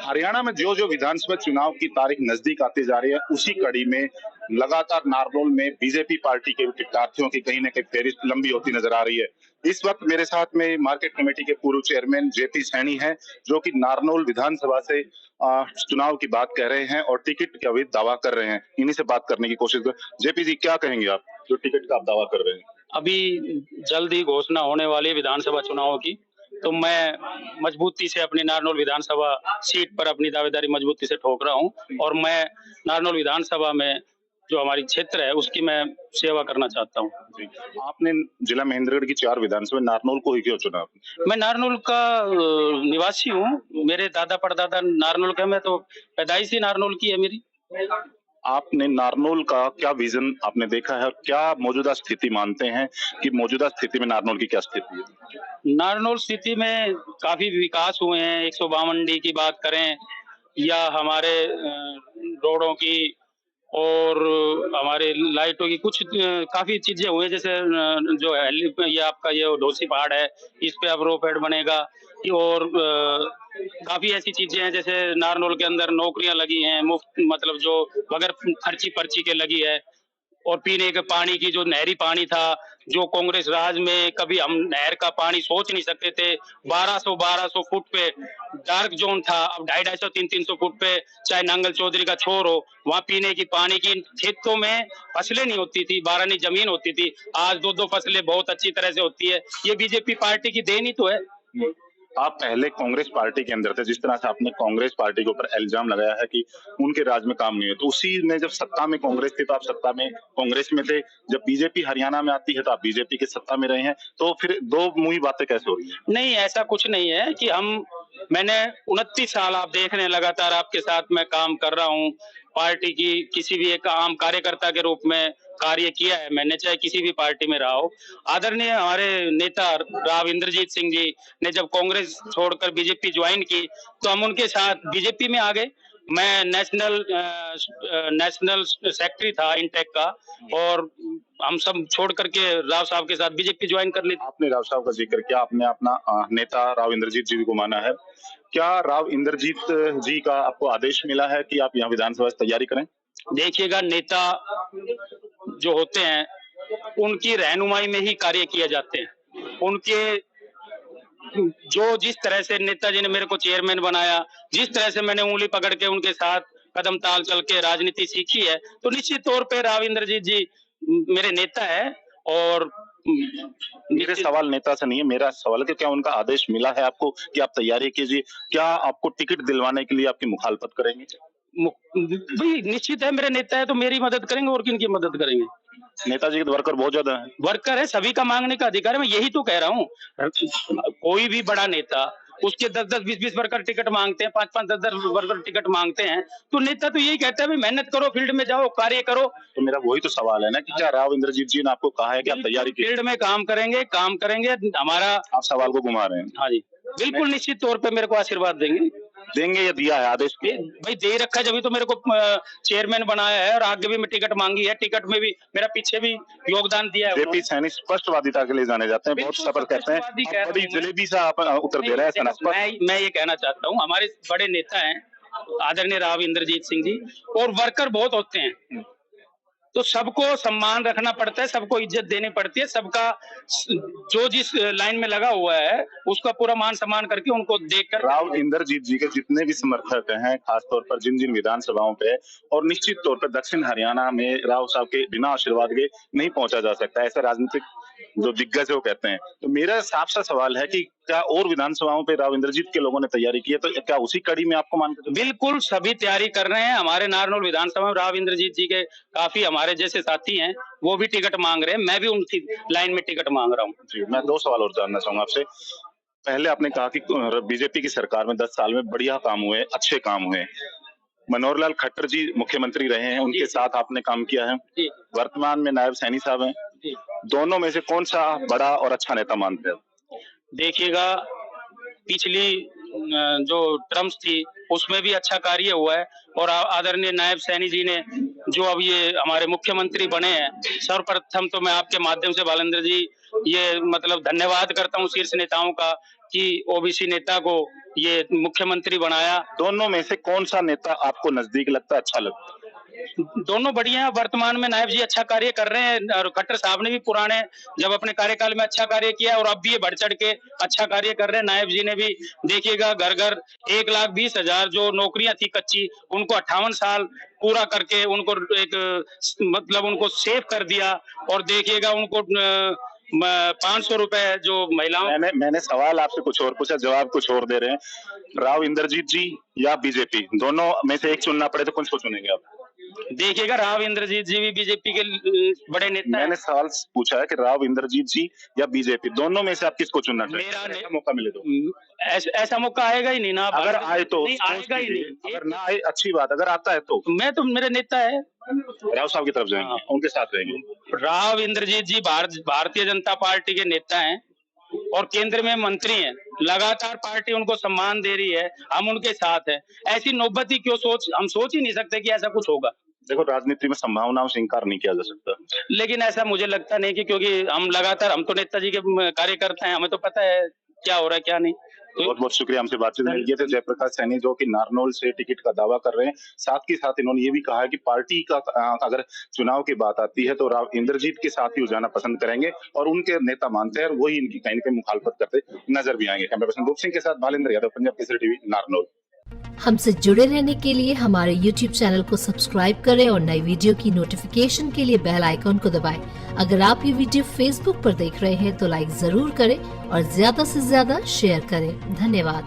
हरियाणा में जो जो विधानसभा चुनाव की तारीख नजदीक आती जा रही है, उसी कड़ी में लगातार नारनौल में बीजेपी पार्टी के प्रत्याशियों की कहीं ना कहीं फेहरिस्त लंबी होती नजर आ रही है। इस वक्त मेरे साथ में मार्केट कमेटी के पूर्व चेयरमैन जेपी सैनी हैं, जो कि नारनौल विधानसभा से चुनाव की बात कह रहे हैं और टिकट का भी दावा कर रहे हैं। इन्हीं से बात करने की कोशिश कर। जेपी जी, क्या कहेंगे आप जो टिकट का आप दावा कर रहे हैं? अभी जल्द ही घोषणा होने वाली है विधानसभा चुनाव की, तो मैं मजबूती से अपनी नारनौल विधानसभा सीट पर अपनी दावेदारी मजबूती से ठोक रहा हूं और मैं नारनौल विधानसभा में जो हमारी क्षेत्र है उसकी मैं सेवा करना चाहता हूं। जी, आपने जिला महेंद्रगढ़ की 4 विधानसभा नारनौल को ही क्यों चुना? मैं नारनौल का निवासी हूं, मेरे दादा परदादा नारनौल के, मैं तो पैदाइश ही नारनौल की है मेरी। आपने नारनौल का क्या विजन आपने देखा है और क्या मौजूदा स्थिति मानते हैं कि मौजूदा स्थिति में नारनौल की क्या स्थिति है? नारनौल स्थिति में काफी विकास हुए हैं। 152 डी की बात करें या हमारे रोडों की और हमारे लाइटों की कुछ काफी चीजें हुई हैं। जैसे जो है ये आपका ये ढोसी पहाड़ है, इस पे अब रोपवेड बनेगा और काफी ऐसी चीजें हैं जैसे नारनौल के अंदर नौकरियां लगी हैं मुफ्त, मतलब जो बगैर खर्ची पर्ची के लगी है। और पीने के पानी की जो नहरी पानी था, जो कांग्रेस राज में कभी हम नहर का पानी सोच नहीं सकते थे। 1200 फुट पे डार्क जोन था, अब 250 300 फुट पे चाहे नांगल चौधरी का छोर हो, वहां पीने की पानी की खेतों में फसलें नहीं होती थी, बारानी जमीन होती थी। आज दो फसलें बहुत अच्छी तरह से होती है। ये बीजेपी पार्टी की देन ही तो है। आप पहले कांग्रेस पार्टी के अंदर थे, जिस तरह से आपने कांग्रेस पार्टी के ऊपर इल्जाम लगाया है कि उनके राज में काम नहीं है, तो उसी में जब सत्ता में कांग्रेस थी तो आप सत्ता में कांग्रेस में थे, जब बीजेपी हरियाणा में आती है तो आप बीजेपी के सत्ता में रहे हैं, तो फिर दो मुंही बातें कैसे हो रही है? नहीं, ऐसा कुछ नहीं है कि मैंने 29 साल आप देख रहे हैं लगातार आपके साथ मैं काम कर रहा हूँ। पार्टी की किसी भी एक आम कार्यकर्ता के रूप में कार्य किया है मैंने, चाहे किसी भी पार्टी में रहा हो। आदरणीय हमारे नेता राव इंद्रजीत सिंह जी ने जब कांग्रेस छोड़कर बीजेपी ज्वाइन की तो हम उनके साथ बीजेपी में आ गए। मैं नेशनल सेक्रेटरी था इंटेक का और हम सब छोड़ करके राव साहब के साथ बीजेपी ज्वाइन कर ली। आपने राव साहब का जिक्र किया, आपने अपना नेता राव इंद्रजीत जी को माना है। क्या राव इंद्रजीत जी का आपको आदेश मिला है कि आप यहाँ विधानसभा से तैयारी करें? देखिएगा, नेता जो होते हैं उनकी रहनुमाई में ही कार्य किए जाते हैं। उनके जो जिस तरह से नेताजी ने मेरे को चेयरमैन बनाया, जिस तरह से मैंने उंगली पकड़ के उनके साथ कदम ताल चल के राजनीति सीखी है, तो निश्चित तौर पे राव इंद्रजीत जी मेरे नेता है। और मेरे सवाल नेता से नहीं है, मेरा सवाल है कि क्या उनका आदेश मिला है आपको कि आप तैयारी कीजिए? क्या आपको टिकट दिलवाने के लिए आपकी मुखालफत करेंगे? भाई निश्चित है, मेरे नेता है तो मेरी मदद करेंगे और किनकी मदद करेंगे? नेताजी के तो वर्कर बहुत ज्यादा है। वर्कर है, सभी का मांगने का अधिकार है, मैं यही तो कह रहा हूँ। कोई भी बड़ा नेता उसके 10-10 20-20 वर्कर टिकट मांगते हैं, 5-5 10-10 वर्कर टिकट मांगते हैं, तो नेता तो यही कहता है भाई मेहनत करो, फील्ड में जाओ, कार्य करो। तो मेरा वही तो सवाल है ना कि क्या राव इंद्रजीत जी ने आपको कहा है कि आप तैयारी कीजिए? फील्ड में काम करेंगे हमारा। आप सवाल को घुमा रहे हैं। हाँ जी, बिल्कुल निश्चित तौर पे मेरे को आशीर्वाद देंगे। या दिया है आदेश? भाई दे रखा है, जब तो मेरे को चेयरमैन बनाया है और आगे भी मैं टिकट मांगी है, टिकट में भी मेरा पीछे भी योगदान दिया है। जेपी सैनी स्पष्टवादिता के लिए जाने जाते हैं, बहुत सफल कहते हैं, बड़ी जलेबी सा आप उत्तर दे रहे हैं। मैं ये कहना चाहता हूँ, हमारे बड़े नेता हैं आदरणीय राव इंद्रजीत सिंह जी, और वर्कर बहुत होते हैं, तो सबको सम्मान रखना पड़ता है, सबको इज्जत देनी पड़ती है, सबका जो जिस लाइन में लगा हुआ है उसका पूरा मान सम्मान करके उनको देखकर। राव इंद्रजीत जी के जितने भी समर्थक हैं, खासतौर पर जिन जिन विधानसभाओं पे, और निश्चित तौर पर दक्षिण हरियाणा में राव साहब के बिना आशीर्वाद के नहीं पहुंचा जा सकता, ऐसा राजनीतिक जो दिग्गज है वो कहते हैं। तो मेरा साफ सा सवाल है कि क्या और विधानसभाओं पे राव इंद्रजीत के लोगों ने तैयारी की है, तो क्या उसी कड़ी में आपको मानते? बिल्कुल सभी तैयारी कर रहे हैं। हमारे नारनौल विधानसभा में राव इंद्रजीत जी के काफी हमारे जैसे साथी हैं, वो भी टिकट मांग रहे हैं, मैं भी उनकी लाइन में टिकट मांग रहा हूँ। जी, मैं 2 सवाल और जानना चाहूंगा आपसे। पहले आपने कहा कि बीजेपी की सरकार में 10 साल में बढ़िया काम हुए, अच्छे काम हुए। मनोहर लाल खट्टर जी मुख्यमंत्री रहे हैं, उनके साथ आपने काम किया है। वर्तमान में नायब सैनी साहब हैं, दोनों में से कौन सा बड़ा और अच्छा नेता मानते हैं? देखिएगा, पिछली जो टर्म्स थी उसमें भी अच्छा कार्य हुआ है और आदरणीय नायब सैनी जी ने जो अब ये हमारे मुख्यमंत्री बने हैं, सर्वप्रथम तो मैं आपके माध्यम से बालेंद्र जी ये मतलब धन्यवाद करता हूँ शीर्ष नेताओं का कि ओबीसी नेता को ये मुख्यमंत्री बनाया। दोनों में से कौन सा नेता आपको नजदीक लगता है, अच्छा लगता है? दोनों बढ़िया है। वर्तमान में नायब जी अच्छा कार्य कर रहे हैं और खट्टर साहब ने भी पुराने जब अपने कार्यकाल में अच्छा कार्य किया और अब भी ये बढ़ चढ़ के अच्छा कार्य कर रहे हैं। नायब जी ने भी देखिएगा घर घर 1,20,000 जो नौकरियां थी कच्ची उनको 58 साल पूरा करके उनको एक मतलब उनको सेव कर दिया। और देखिएगा उनको 500 रुपए जो महिलाओं मैंने सवाल आपसे कुछ और पूछा, जवाब कुछ और दे रहे हैं। राव इंद्रजीत जी या बीजेपी, दोनों में से एक चुनना पड़े तो कौन सा चुनेंगे आप? देखिएगा राव इंद्रजीत जी भी बीजेपी के बड़े नेता मैंने सवाल पूछा है कि राव इंद्रजीत जी या बीजेपी, दोनों में से आप किसको चुनना चाहेंगे? मेरा मौका मिले तो ऐसा मौका आएगा ही नहीं ना। अगर आए तो नहीं आएगा ही नहीं। अगर ना आए अच्छी बात, अगर आता है तो मैं तो मेरे नेता है राव साहब की तरफ जाएंगे, उनके साथ रहेंगे। राव इंद्रजीत जी भारतीय जनता पार्टी के नेता हैं और केंद्र में मंत्री हैं। लगातार पार्टी उनको सम्मान दे रही है, हम उनके साथ हैं। ऐसी नौबत ही क्यों हम सोच ही नहीं सकते कि ऐसा कुछ होगा। देखो, राजनीति में संभावनाओं से इंकार नहीं किया जा सकता, लेकिन ऐसा मुझे लगता नहीं कि क्योंकि हम लगातार हम तो नेताजी के कार्यकर्ता हैं, हमें तो पता है क्या हो रहा है क्या नहीं। बहुत बहुत शुक्रिया हमसे बातचीत में। ये थे जयप्रकाश सैनी जो कि नारनौल से टिकट का दावा कर रहे हैं। साथ ही साथ इन्होंने ये भी कहा है कि पार्टी का अगर चुनाव की बात आती है तो राव इंद्रजीत के साथ ही जाना पसंद करेंगे और उनके नेता मानते हैं और वही इनकी कहीं न कहीं मुखालफत करते नजर भी आएंगे। कैमरा पर्सन रूप सिंह के साथ भालेंद्र यादव, पंजाब केसरी टीवी, नारनौल। हमसे जुड़े रहने के लिए हमारे YouTube चैनल को सब्सक्राइब करें और नई वीडियो की नोटिफिकेशन के लिए बेल आइकॉन को दबाएं। अगर आप ये वीडियो Facebook पर देख रहे हैं तो लाइक जरूर करें और ज्यादा से ज्यादा शेयर करें। धन्यवाद।